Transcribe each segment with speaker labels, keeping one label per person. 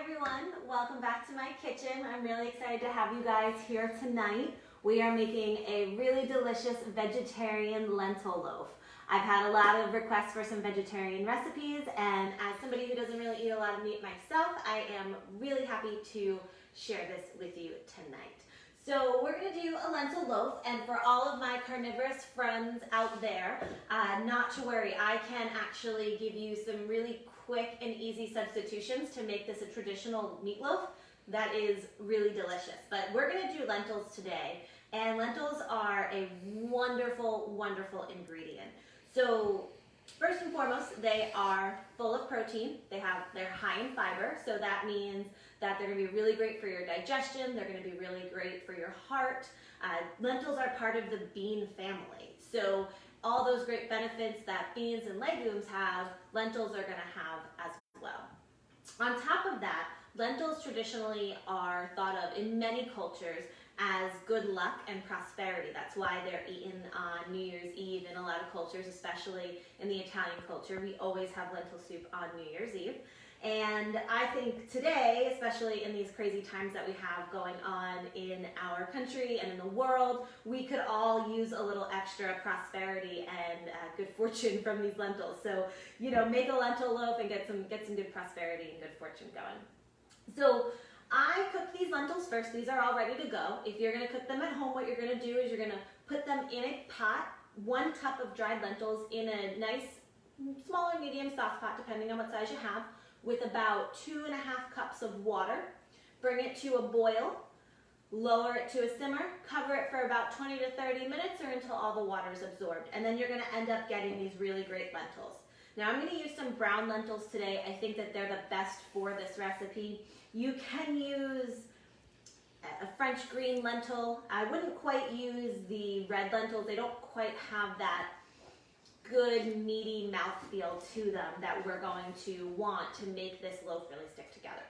Speaker 1: everyone, welcome back to my kitchen. I'm really excited to have you guys here tonight. We are making a really delicious vegetarian lentil loaf. I've had a lot of requests for some vegetarian recipes, and as somebody who doesn't really eat a lot of meat myself, I am really happy to share this with you tonight. So we're going to do a lentil loaf, and for all of my carnivorous friends out there, not to worry, I can actually give you some really quick and easy substitutions to make this a traditional meatloaf that is really delicious. But we're going to do lentils today, and lentils are a wonderful, wonderful ingredient. So first and foremost, they are full of protein. They're high in fiber, so that means that they're going to be really great for your digestion. They're going to be really great for your heart. Lentils are part of the bean family. So all those great benefits that beans and legumes have, lentils are going to have as well. On top of that, lentils traditionally are thought of in many cultures as good luck and prosperity. That's why they're eaten on New Year's Eve in a lot of cultures, especially in the Italian culture. We always have lentil soup on New Year's Eve. And I think today, especially in these crazy times that we have going on in our country and in the world, we could all use a little extra prosperity and good fortune from these lentils. So, you know, make a lentil loaf and get some good prosperity and good fortune going. So I cook these lentils first. These are all ready to go. If you're going to cook them at home, what you're going to do is you're going to put them in a pot, 1 cup of dried lentils in a nice small or medium sauce pot, depending on what size you have, with about 2.5 cups of water. Bring it to a boil, lower it to a simmer, cover it for about 20 to 30 minutes or until all the water is absorbed. And then you're going to end up getting these really great lentils. Now I'm going to use some brown lentils today. I think that they're the best for this recipe. You can use a French green lentil. I wouldn't quite use the red lentils. They don't quite have that good meaty mouthfeel to them that we're going to want to make this loaf really stick together.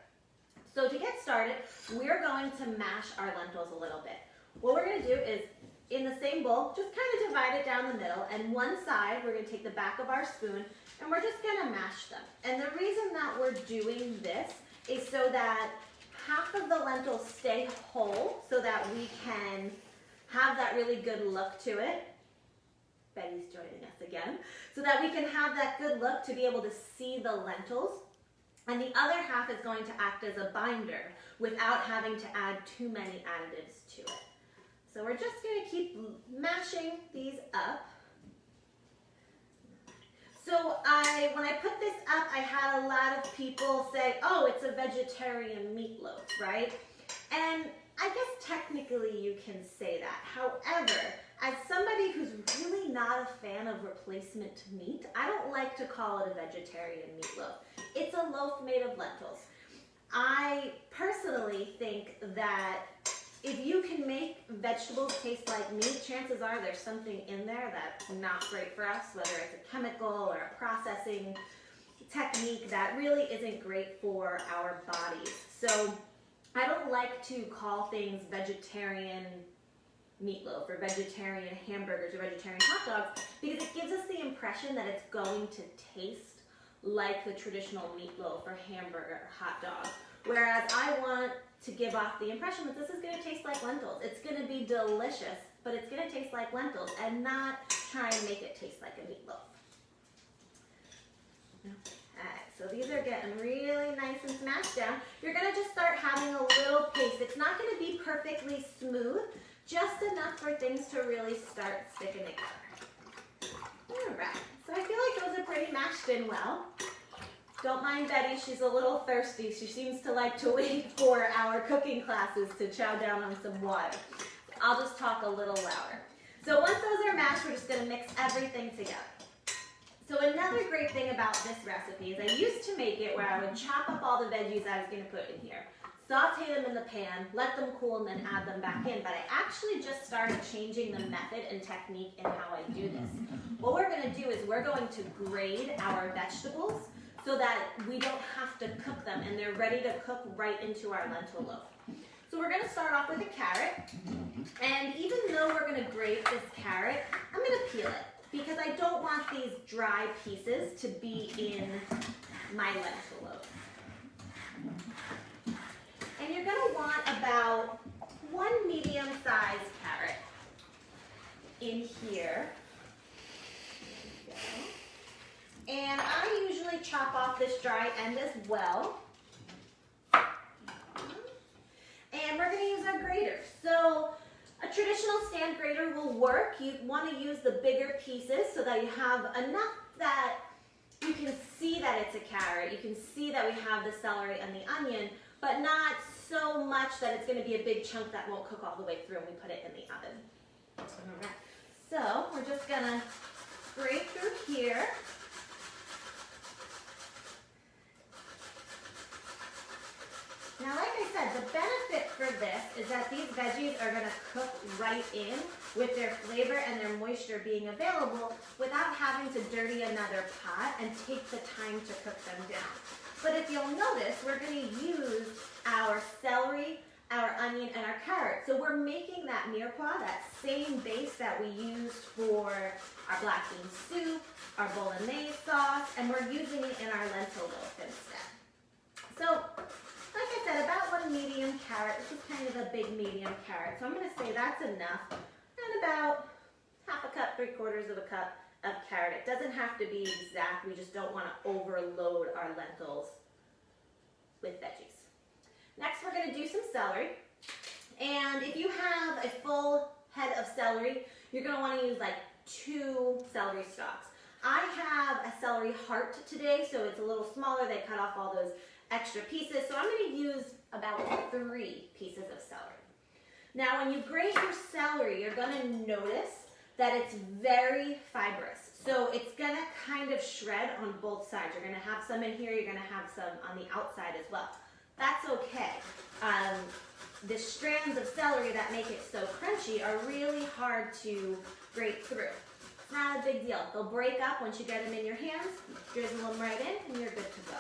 Speaker 1: So to get started, we're going to mash our lentils a little bit. What we're going to do is, in the same bowl, just kind of divide it down the middle, and one side we're going to take the back of our spoon and we're just going to mash them. And the reason that we're doing this is so that half of the lentils stay whole so that we can have that really good look to it. Betty's joining us again. So that we can have that good look to be able to see the lentils. And the other half is going to act as a binder without having to add too many additives to it. So we're just going to keep mashing these up. So when I put this up, I had a lot of people say, oh, it's a vegetarian meatloaf, right? And I guess technically you can say that. However, as somebody who's really not a fan of replacement meat, I don't like to call it a vegetarian meatloaf. It's a loaf made of lentils. I personally think that if you can make vegetables taste like meat, chances are there's something in there that's not great for us, whether it's a chemical or a processing technique that really isn't great for our bodies. So I don't like to call things vegetarian meatloaf or vegetarian hamburgers or vegetarian hot dogs because it gives us the impression that it's going to taste like the traditional meatloaf or hamburger or hot dog. Whereas I want to give off the impression that this is going to taste like lentils. It's going to be delicious, but it's going to taste like lentils and not try and make it taste like a meatloaf. Alright, so these are getting really nice and smashed down. You're going to just start having a little paste. It's not going to be perfectly smooth, just enough for things to really start sticking together. Alright, so I feel like those are pretty mashed in well. Don't mind Betty, she's a little thirsty. She seems to like to wait for our cooking classes to chow down on some water. I'll just talk a little louder. So once those are mashed, we're just going to mix everything together. So another great thing about this recipe is I used to make it where I would chop up all the veggies I was going to put in here, saute them in the pan, let them cool, and then add them back in. But I actually just started changing the method and technique in how I do this. What we're going to do is we're going to grade our vegetables so that we don't have to cook them and they're ready to cook right into our lentil loaf. So we're going to start off with a carrot, and even though we're going to grate this carrot, I'm going to peel it because I don't want these dry pieces to be in my lentil loaf. And you're going to want about one medium-sized carrot in here. There we go. And I usually chop off this dry end as well. And we're going to use our grater. So a traditional stand grater will work. You want to use the bigger pieces so that you have enough that you can see that it's a carrot. You can see that we have the celery and the onion, but not so much that it's going to be a big chunk that won't cook all the way through when we put it in the oven. All right. So we're just going to grate through here. Now, like I said, the benefit for this is that these veggies are going to cook right in with their flavor and their moisture being available without having to dirty another pot and take the time to cook them down. But if you'll notice, we're going to use our celery, our onion, and our carrot. So we're making that mirepoix, that same base that we used for our black bean soup, our bolognese sauce, and we're using it in our lentil loaf instead. So, like I said, about one medium carrot. This is kind of a big medium carrot. So I'm going to say that's enough. And about half a cup, 3/4 of a cup of carrot. It doesn't have to be exact. We just don't want to overload our lentils with veggies. Next, we're going to do some celery. And if you have a full head of celery, you're going to want to use like 2 celery stalks. I have a celery heart today, so it's a little smaller. They cut off all those extra pieces, so I'm going to use about 3 pieces of celery. Now, when you grate your celery, you're going to notice that it's very fibrous. So it's going to kind of shred on both sides. You're going to have some in here, you're going to have some on the outside as well. That's okay. The strands of celery that make it so crunchy are really hard to grate through. It's not a big deal. They'll break up once you get them in your hands, drizzle them right in, and you're good to go.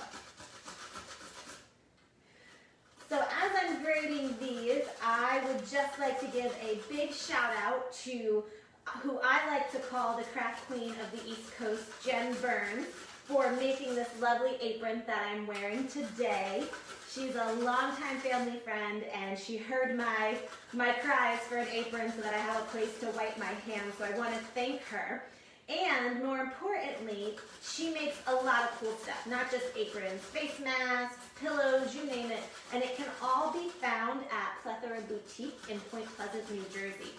Speaker 1: So as I'm grating these, I would just like to give a big shout out to who I like to call the craft queen of the East Coast, Jen Burns, for making this lovely apron that I'm wearing today. She's a longtime family friend, and she heard my cries for an apron so that I have a place to wipe my hands, so I want to thank her. And more importantly, she makes a lot of cool stuff, not just aprons, face masks, pillows, you name it, and it can all be found at Plethora Boutique in Point Pleasant, New Jersey.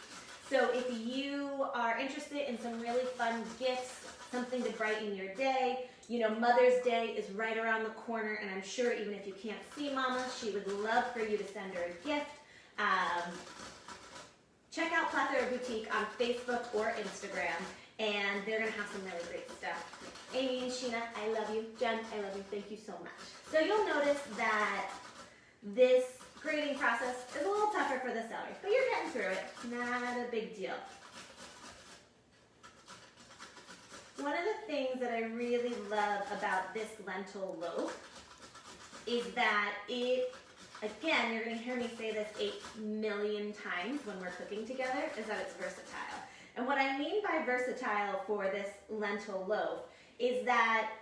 Speaker 1: So if you are interested in some really fun gifts, something to brighten your day, you know, Mother's Day is right around the corner, and I'm sure even if you can't see Mama, she would love for you to send her a gift. Check out Plethora Boutique on Facebook or Instagram, and they're going to have some really great stuff. Amy and Sheena, I love you. Jen, I love you. Thank you so much. So you'll notice that this grating process is a little tougher for the celery, but you're getting through it. Not a big deal. One of the things that I really love about this lentil loaf is that it, again, you're going to hear me say this 8 million times when we're cooking together, is that it's versatile. And what I mean by versatile for this lentil loaf is that,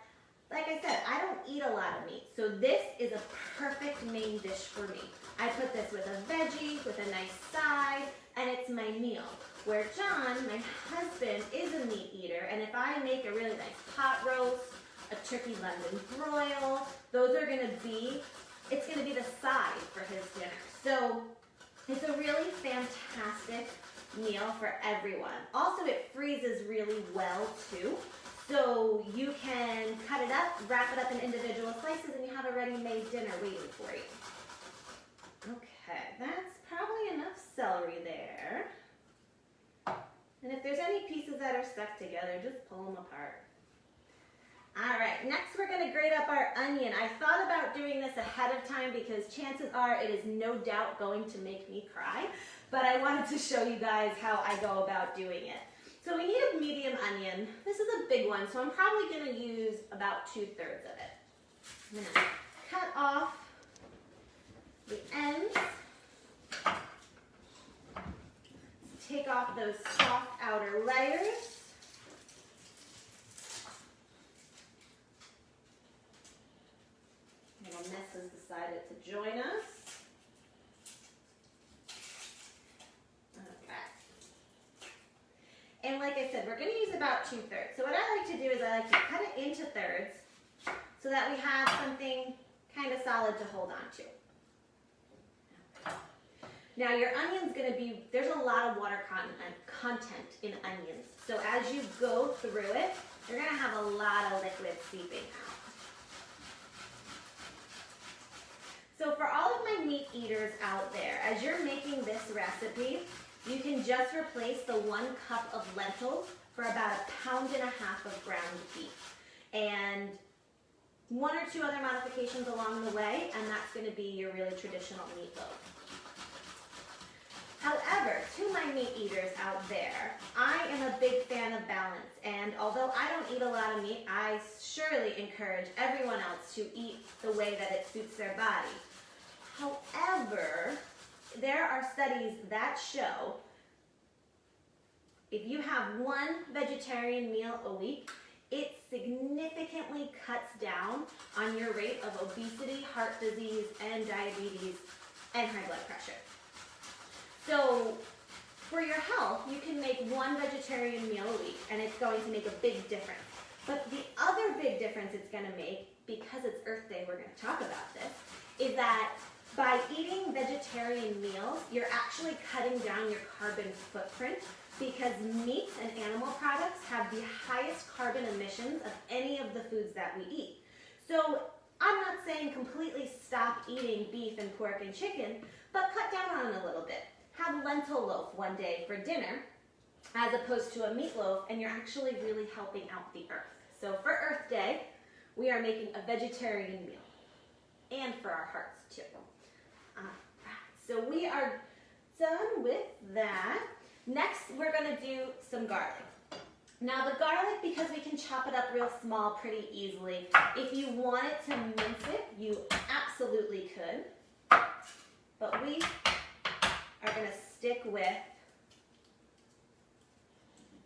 Speaker 1: like I said, I don't eat a lot of meat. So this is a perfect main dish for me. I put this with a veggie, with a nice side, and it's my meal. Where John, my husband, is a meat eater, and if I make a really nice pot roast, a turkey London broil, those are gonna be, it's gonna be the side for his dinner. So it's a really fantastic meal for everyone. Also, it freezes really well too. So you can cut it up, wrap it up in individual slices, and you have a ready-made dinner waiting for you. Okay, that's probably enough celery there. And if there's any pieces that are stuck together, just pull them apart. All right, next we're gonna grate up our onion. I thought about doing this ahead of time because chances are it is no doubt going to make me cry, but I wanted to show you guys how I go about doing it. So we need a medium onion. This is a big one, so I'm probably gonna use about 2/3 of it. I'm gonna cut off the ends. Take off those soft outer layers. I'm Miss has decided to join us. Okay. And like I said, we're going to use about 2/3. So what I like to do is I like to cut it into thirds so that we have something kind of solid to hold on to. Now your onion's going to be, there's a lot of water content in onions. So as you go through it, you're going to have a lot of liquid seeping out. So for all of my meat eaters out there, as you're making this recipe, you can just replace the 1 cup of lentils for about 1.5 pounds of ground beef. And 1 or 2 other modifications along the way, and that's going to be your really traditional meatloaf. However, to my meat eaters out there, I am a big fan of balance, and although I don't eat a lot of meat, I surely encourage everyone else to eat the way that it suits their body. However, there are studies that show if you have 1 vegetarian meal a week, it significantly cuts down on your rate of obesity, heart disease, and diabetes, and high blood pressure. So for your health, you can make 1 vegetarian meal a week, and it's going to make a big difference. But the other big difference it's going to make, because it's Earth Day, we're going to talk about this, is that by eating vegetarian meals, you're actually cutting down your carbon footprint, because meat and animal products have the highest carbon emissions of any of the foods that we eat. So I'm not saying completely stop eating beef and pork and chicken, but cut down on it a little bit. Have lentil loaf one day for dinner as opposed to a meatloaf, and you're actually really helping out the earth. So for Earth Day, we are making a vegetarian meal, and for our hearts too. So we are done with that. Next, we're going to do some garlic. Now the garlic, because we can chop it up real small pretty easily, if you wanted to mince it, you absolutely could. But we are going to stick with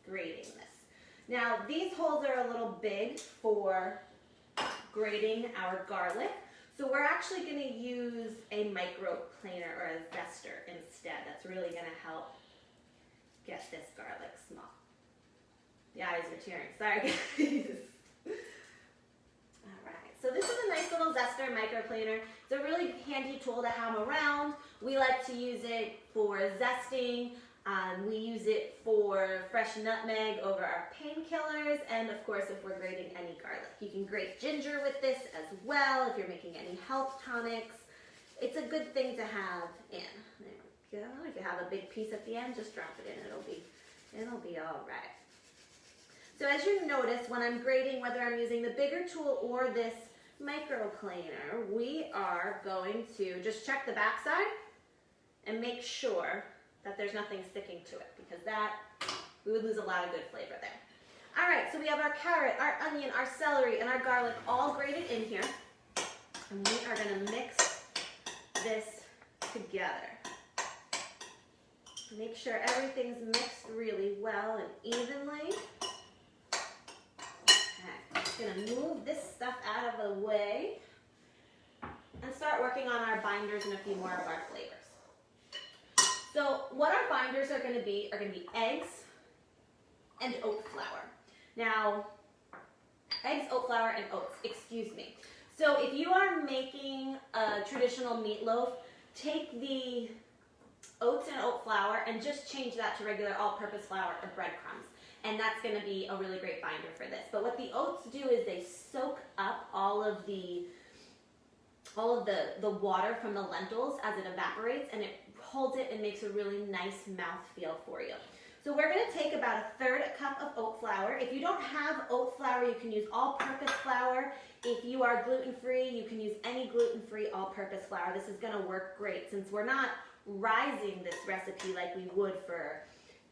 Speaker 1: grating this. Now these holes are a little big for grating our garlic, so we're actually going to use a microplaner or a zester instead. That's really going to help get this garlic small. The eyes are tearing. Sorry, guys. All right. So this is a nice little zester microplaner. It's a really handy tool to have around. We like to use it for zesting. We use it for fresh nutmeg over our painkillers, and of course if we're grating any garlic. You can grate ginger with this as well if you're making any health tonics. It's a good thing to have in. There we go. If you have a big piece at the end, just drop it in. It'll be all right. So as you notice, when I'm grating, whether I'm using the bigger tool or this microplaner, we are going to just check the backside and make sure that there's nothing sticking to it, because that, we would lose a lot of good flavor there. All right, so we have our carrot, our onion, our celery, and our garlic all grated in here. And we are going to mix this together. Make sure everything's mixed really well and evenly. Okay, just going to move this stuff out of the way and start working on our binders and a few more of our flavors. So what our binders are going to be eggs and oat flour. Now, eggs, oat flour, and oats, excuse me. So if you are making a traditional meatloaf, take the oats and oat flour and just change that to regular all-purpose flour or breadcrumbs. And that's going to be a really great binder for this. But what the oats do is they soak up all of the water from the lentils as it evaporates, and it holds it and makes a really nice mouthfeel for you. So we're going to take about 1/3 cup of oat flour. If you don't have oat flour, you can use all-purpose flour. If you are gluten-free, you can use any gluten-free all-purpose flour. This is going to work great since we're not rising this recipe like we would for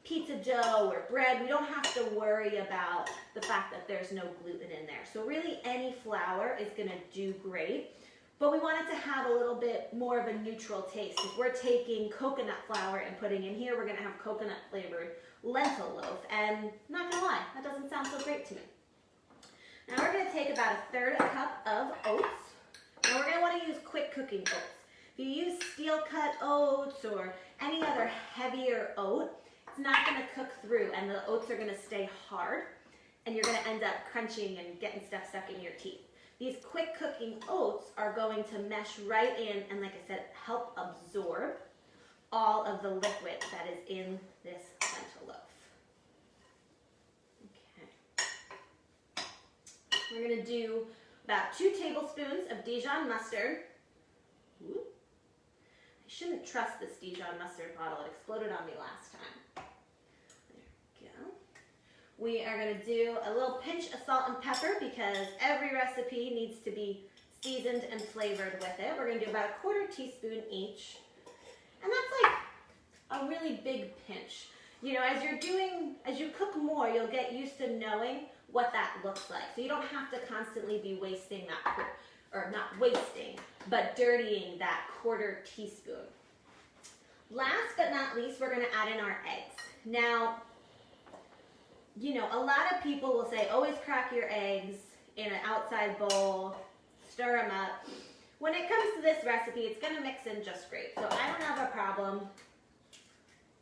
Speaker 1: pizza dough or bread. We don't have to worry about the fact that there's no gluten in there. So really any flour is going to do great. But we want it to have a little bit more of a neutral taste. If we're taking coconut flour and putting in here, we're going to have coconut flavored lentil loaf. And not going to lie, that doesn't sound so great to me. Now we're going to take about 1/3 cup of oats. And we're going to want to cooking oats. If you use steel cut oats or any other heavier oat, it's not going to cook through and the oats are going to stay hard and you're going to end up crunching and getting stuff stuck in your teeth. These quick cooking oats are going to mesh right in and, like I said, help absorb all of the liquid that is in this lentil loaf. Okay. We're going to do about 2 tablespoons of Dijon mustard. Ooh. I shouldn't trust this Dijon mustard bottle. It exploded on me last time. There we go. We are going to do a little pinch of salt and pepper because every recipe needs to be seasoned and flavored with it. We're going to do about 1/4 teaspoon each. And that's like a really big pinch. You know, as you cook more, you'll get used to knowing what that looks like. So you don't have to constantly be wasting that, or not wasting, but dirtying that 1/4 teaspoon. Last but not least, we're going to add in our eggs. Now, you know, a lot of people will say, always crack your eggs in an outside bowl, stir them up. When it comes to this recipe, it's going to mix in just great. So I don't have a problem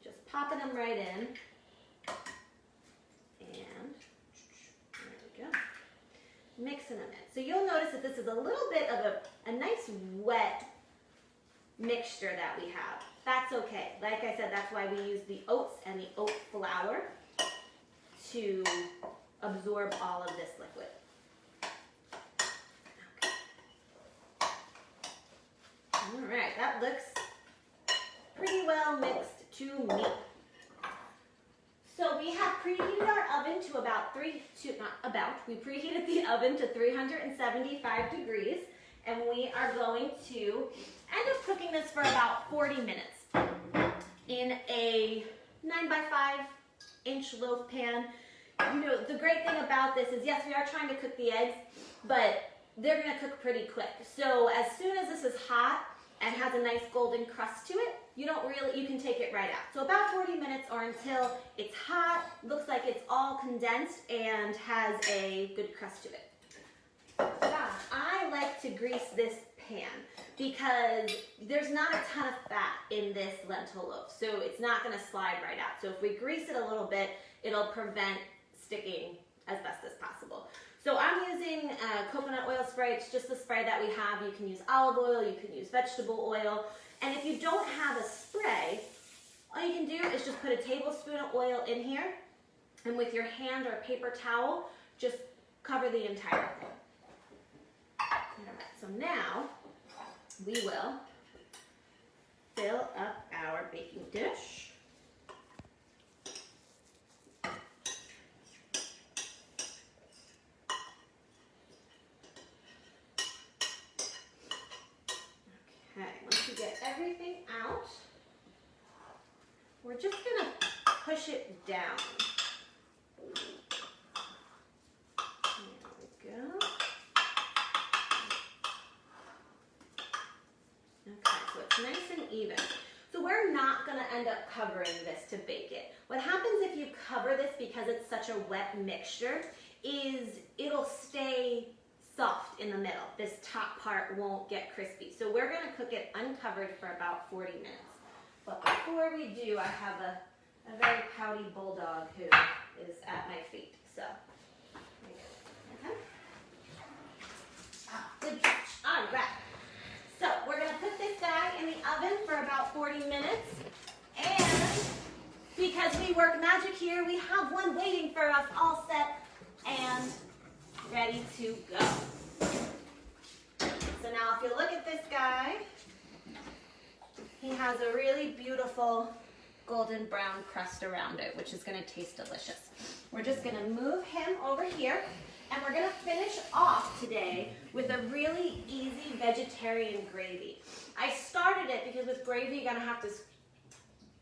Speaker 1: just popping them right in. And there we go. Mixing them in. So you'll notice that this is a little bit of a nice wet mixture that we have. That's okay. Like I said, that's why we use the oats and the oat flour to absorb all of this liquid. Okay. All right, that looks pretty well mixed to me. So we have preheated our oven to we preheated the oven to 375 degrees, and we are going to end up cooking this for about 40 minutes in a 9x5-inch loaf pan. You know, the great thing about this is, yes, we are trying to cook the eggs, but they're going to cook pretty quick. So as soon as this is hot and has a nice golden crust to it, you can take it right out. So about 40 minutes or until it's hot, looks like it's all condensed and has a good crust to it. I like to grease this pan because there's not a ton of fat in this lentil loaf, so it's not going to slide right out. So if we grease it a little bit, it'll prevent sticking as best as possible. So I'm using coconut oil spray. It's just the spray that we have. You can use olive oil, you can use vegetable oil, and if you don't have a spray, all you can do is just put a tablespoon of oil in here, and with your hand or a paper towel, just cover the entire thing. All right, so now we will fill up our baking dish. Okay, once you get everything out, we're just going to push it down. There we go. Okay, so it's nice and even. So we're not going to end up covering this to bake it. What happens if you cover this, because it's such a wet mixture, is it'll stay soft in the middle. This top part won't get crispy. So we're going to cook it uncovered for about 40 minutes. But before we do, I have a very pouty bulldog who is at my feet. So, okay. Good catch. All right. So we're going to put this guy in the oven for about 40 minutes. And because we work magic here, we have one waiting for us all set and ready to go. So now if you look at this guy, he has a really beautiful golden brown crust around it, which is going to taste delicious. We're just going to move him over here, and we're going to finish off today with a really easy vegetarian gravy. I started it because with gravy you're going to have to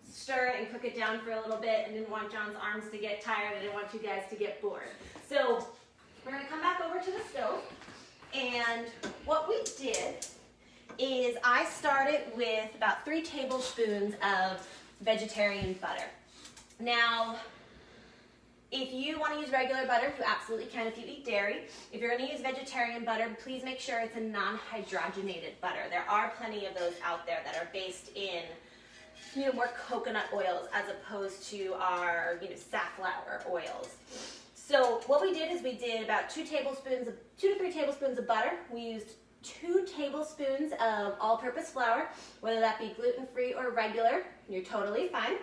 Speaker 1: stir it and cook it down for a little bit. I didn't want John's arms to get tired. I didn't want you guys to get bored. So we're going to come back over to the stove, and what we did is I started with about 3 tablespoons of vegetarian butter. Now, If you want to use regular butter, you absolutely can if you eat dairy. If you're going to use vegetarian butter, please make sure it's a non-hydrogenated butter. There are plenty of those out there that are based in more coconut oils as opposed to our safflower oils. So what we did is we did about 2 to 3 tablespoons of butter. We used 2 tablespoons of all-purpose flour, whether that be gluten-free or regular. You're totally fine.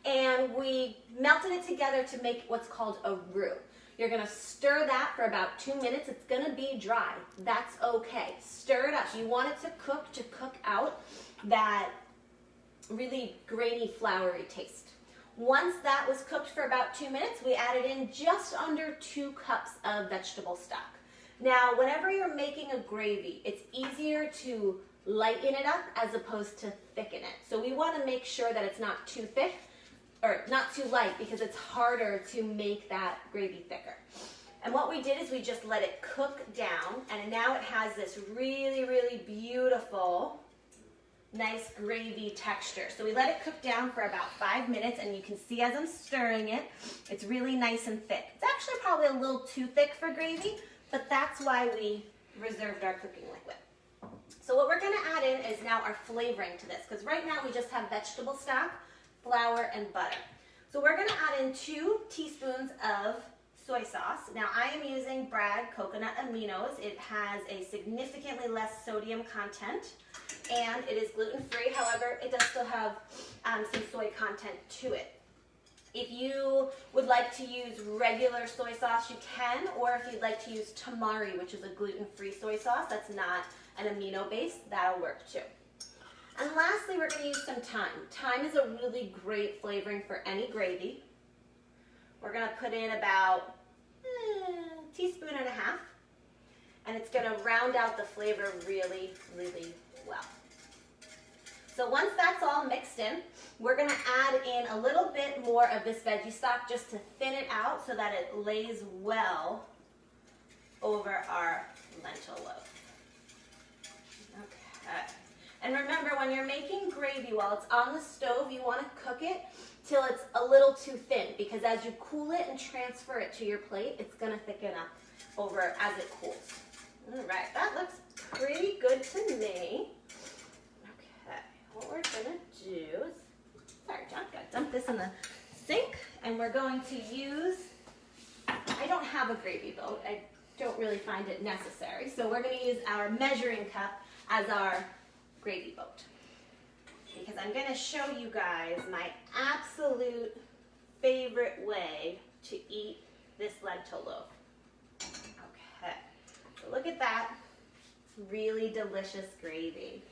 Speaker 1: And we melted it together to make what's called a roux. You're going to stir that for about 2 minutes. It's going to be dry. That's okay. Stir it up. You want it to cook out that really grainy, floury taste. Once that was cooked for about 2 minutes, we added in just under 2 cups of vegetable stock. Now, whenever you're making a gravy, it's easier to lighten it up as opposed to thicken it. So we want to make sure that it's not too thick or not too light because it's harder to make that gravy thicker. And what we did is we just let it cook down, and now it has this really, really beautiful, nice gravy texture. So we let it cook down for about 5 minutes, and you can see as I'm stirring it, it's really nice and thick. It's actually probably a little too thick for gravy, but that's why we reserved our cooking liquid. So what we're going to add in is now our flavoring to this, because right now we just have vegetable stock, flour, and butter. So we're going to add in 2 teaspoons of soy sauce. Now I am using Bragg Coconut Aminos. It has a significantly less sodium content, and it is gluten-free. However, it does still have some soy content to it. If you would like to use regular soy sauce, you can, or if you'd like to use tamari, which is a gluten-free soy sauce that's not an amino base, that'll work too. And lastly, we're going to use some thyme. Thyme is a really great flavoring for any gravy. We're going to put in about a teaspoon and a half, and it's going to round out the flavor really, really well. So once that's all mixed in, we're going to add in a little bit more of this veggie stock just to thin it out so that it lays well over our lentil loaf. Okay. And remember, when you're making gravy while it's on the stove, you want to cook it till it's a little too thin, because as you cool it and transfer it to your plate, it's going to thicken up over as it cools. All right, that looks pretty good to me. Okay, what we're going to do is, sorry John, got to dump this in the sink, and we're going to use, I don't have a gravy boat, I don't really find it necessary, so we're going to use our measuring cup as our gravy boat, because I'm going to show you guys my absolute favorite way to eat this lentil loaf. Okay, so look at that really delicious gravy.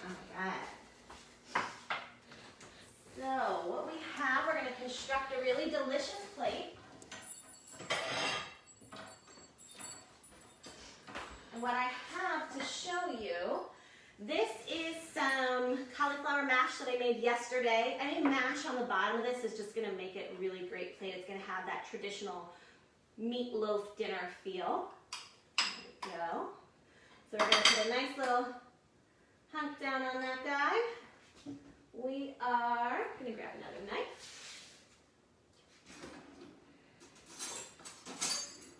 Speaker 1: All right. So what we have, we're going to construct a really delicious plate. And what I have to show you, this is some cauliflower mash that I made yesterday. Any mash on the bottom of this is just going to make it a really great plate. It's going to have that traditional meatloaf dinner feel. There we go. So we're going to put a nice little hunk down on that guy. We are going to grab another knife.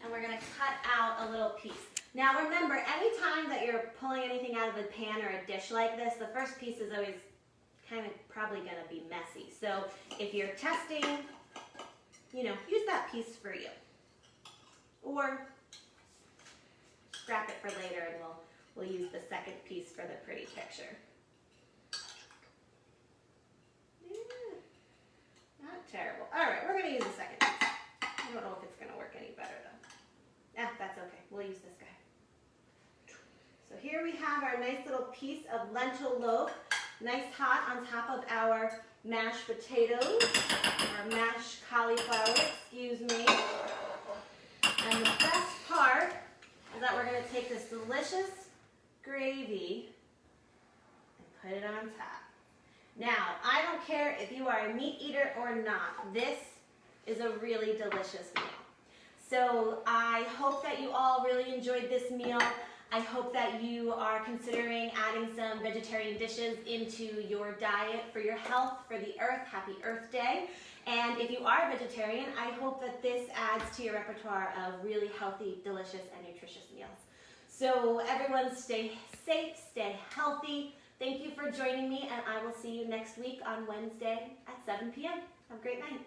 Speaker 1: And we're going to cut out a little piece. Now remember, anytime that you're pulling anything out of a pan or a dish like this, the first piece is always kind of probably going to be messy. So if you're testing, use that piece for you. Or scrap it for later and we'll use the second piece for the pretty picture. Yeah, not terrible. All right, we're going to use the second piece. I don't know if it's going to work any better though. That's okay. We'll use this guy. So here we have our nice little piece of lentil loaf, nice hot on top of our mashed potatoes, or mashed cauliflower, excuse me. And the best part is that we're going to take this delicious gravy and put it on top. Now, I don't care if you are a meat eater or not, this is a really delicious meal. So I hope that you all really enjoyed this meal. I hope that you are considering adding some vegetarian dishes into your diet for your health, for the earth. Happy Earth Day. And if you are a vegetarian, I hope that this adds to your repertoire of really healthy, delicious, and nutritious meals. So everyone stay safe, stay healthy. Thank you for joining me, and I will see you next week on Wednesday at 7 p.m. Have a great night.